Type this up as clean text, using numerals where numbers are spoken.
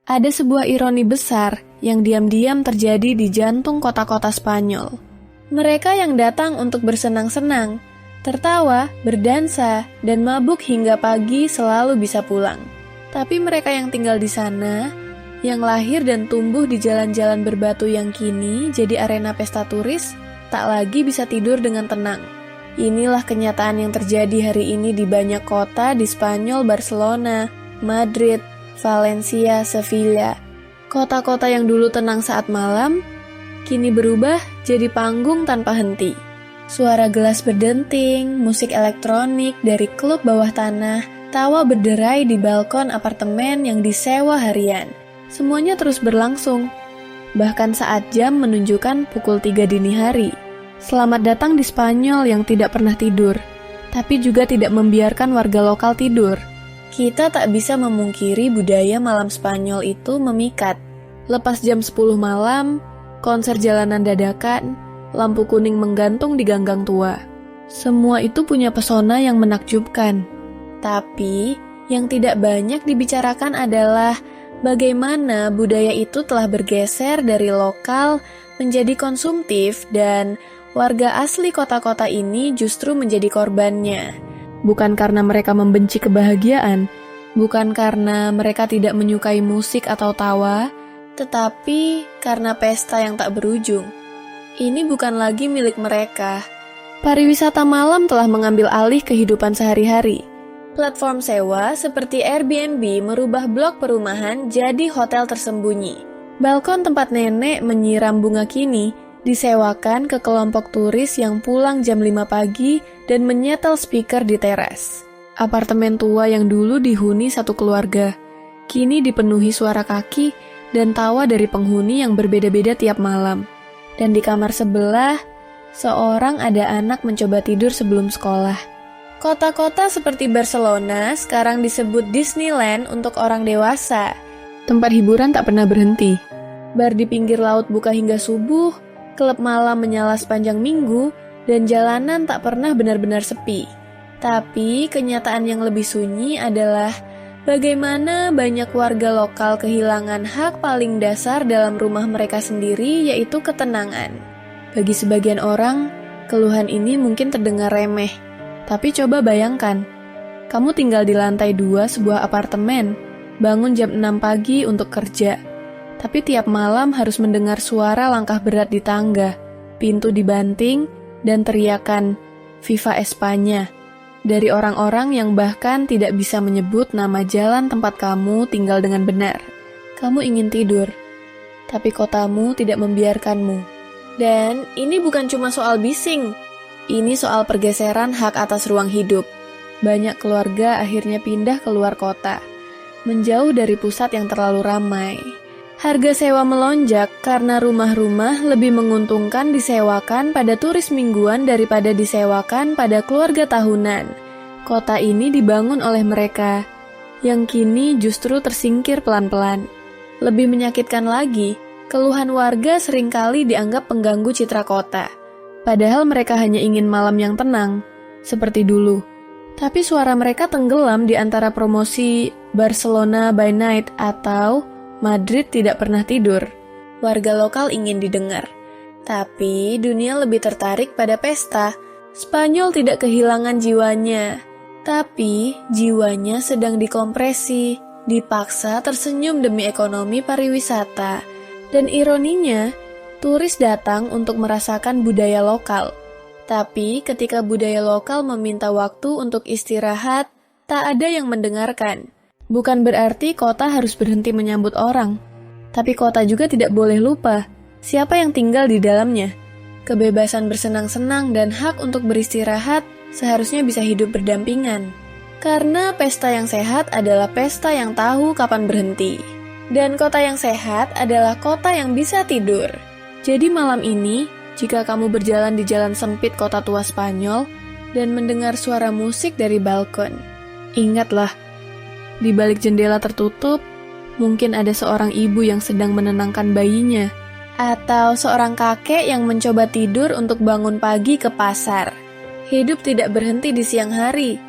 Ada sebuah ironi besar yang diam-diam terjadi di jantung kota-kota Spanyol. Mereka yang datang untuk bersenang-senang, tertawa, berdansa, dan mabuk hingga pagi selalu bisa pulang. Tapi mereka yang tinggal di sana, yang lahir dan tumbuh di jalan-jalan berbatu yang kini jadi arena pesta turis, tak lagi bisa tidur dengan tenang. Inilah kenyataan yang terjadi hari ini di banyak kota di Spanyol, Barcelona, Madrid, Valencia, Sevilla. Kota-kota yang dulu tenang saat malam, kini berubah jadi panggung tanpa henti. Suara gelas berdenting, musik elektronik dari klub bawah tanah, tawa berderai di balkon apartemen yang disewa harian. Semuanya terus berlangsung, bahkan saat jam menunjukkan pukul 3 dini hari. Selamat datang di Spanyol yang tidak pernah tidur, tapi juga tidak membiarkan warga lokal tidur. Kita tak bisa memungkiri budaya malam Spanyol itu memikat. Lepas jam 10 malam, konser jalanan dadakan, lampu kuning menggantung di ganggang tua. Semua itu punya pesona yang menakjubkan. Tapi, yang tidak banyak dibicarakan adalah bagaimana budaya itu telah bergeser dari lokal menjadi konsumtif dan warga asli kota-kota ini justru menjadi korbannya. Bukan karena mereka membenci kebahagiaan, bukan karena mereka tidak menyukai musik atau tawa, tetapi karena pesta yang tak berujung. Ini bukan lagi milik mereka. Pariwisata malam telah mengambil alih kehidupan sehari-hari. Platform sewa seperti Airbnb merubah blok perumahan jadi hotel tersembunyi. Balkon tempat nenek menyiram bunga kini disewakan ke kelompok turis yang pulang jam 5 pagi dan menyetel speaker di teras. Apartemen tua yang dulu dihuni satu keluarga, kini dipenuhi suara kaki dan tawa dari penghuni yang berbeda-beda tiap malam. Dan di kamar sebelah, seorang ada anak mencoba tidur sebelum sekolah. Kota-kota seperti Barcelona sekarang disebut Disneyland untuk orang dewasa. Tempat hiburan tak pernah berhenti. Bar di pinggir laut buka hingga subuh, klub malam menyala sepanjang minggu, dan jalanan tak pernah benar-benar sepi. Tapi kenyataan yang lebih sunyi adalah bagaimana banyak warga lokal kehilangan hak paling dasar dalam rumah mereka sendiri, yaitu ketenangan. Bagi sebagian orang, keluhan ini mungkin terdengar remeh. Tapi coba bayangkan, kamu tinggal di lantai 2 sebuah apartemen, bangun jam 6 pagi untuk kerja. Tapi tiap malam harus mendengar suara langkah berat di tangga, pintu dibanting, dan teriakan Viva Espanya dari orang-orang yang bahkan tidak bisa menyebut nama jalan tempat kamu tinggal dengan benar. Kamu ingin tidur, tapi kotamu tidak membiarkanmu. Dan ini bukan cuma soal bising, ini soal pergeseran hak atas ruang hidup. Banyak keluarga akhirnya pindah keluar kota, menjauh dari pusat yang terlalu ramai. Harga sewa melonjak karena rumah-rumah lebih menguntungkan disewakan pada turis mingguan daripada disewakan pada keluarga tahunan. Kota ini dibangun oleh mereka, yang kini justru tersingkir pelan-pelan. Lebih menyakitkan lagi, keluhan warga seringkali dianggap pengganggu citra kota. Padahal mereka hanya ingin malam yang tenang, seperti dulu. Tapi suara mereka tenggelam di antara promosi Barcelona by Night atau Madrid tidak pernah tidur. Warga lokal ingin didengar. Tapi dunia lebih tertarik pada pesta. Spanyol tidak kehilangan jiwanya. Tapi jiwanya sedang dikompresi, dipaksa tersenyum demi ekonomi pariwisata. Dan ironinya, turis datang untuk merasakan budaya lokal. Tapi ketika budaya lokal meminta waktu untuk istirahat, tak ada yang mendengarkan. Bukan berarti kota harus berhenti menyambut orang, tapi kota juga tidak boleh lupa siapa yang tinggal di dalamnya. Kebebasan bersenang-senang dan hak untuk beristirahat seharusnya bisa hidup berdampingan. Karena pesta yang sehat adalah pesta yang tahu kapan berhenti. Dan kota yang sehat adalah kota yang bisa tidur. Jadi malam ini, jika kamu berjalan di jalan sempit kota tua Spanyol dan mendengar suara musik dari balkon, ingatlah, di balik jendela tertutup, mungkin ada seorang ibu yang sedang menenangkan bayinya, atau seorang kakek yang mencoba tidur untuk bangun pagi ke pasar. Hidup tidak berhenti di siang hari,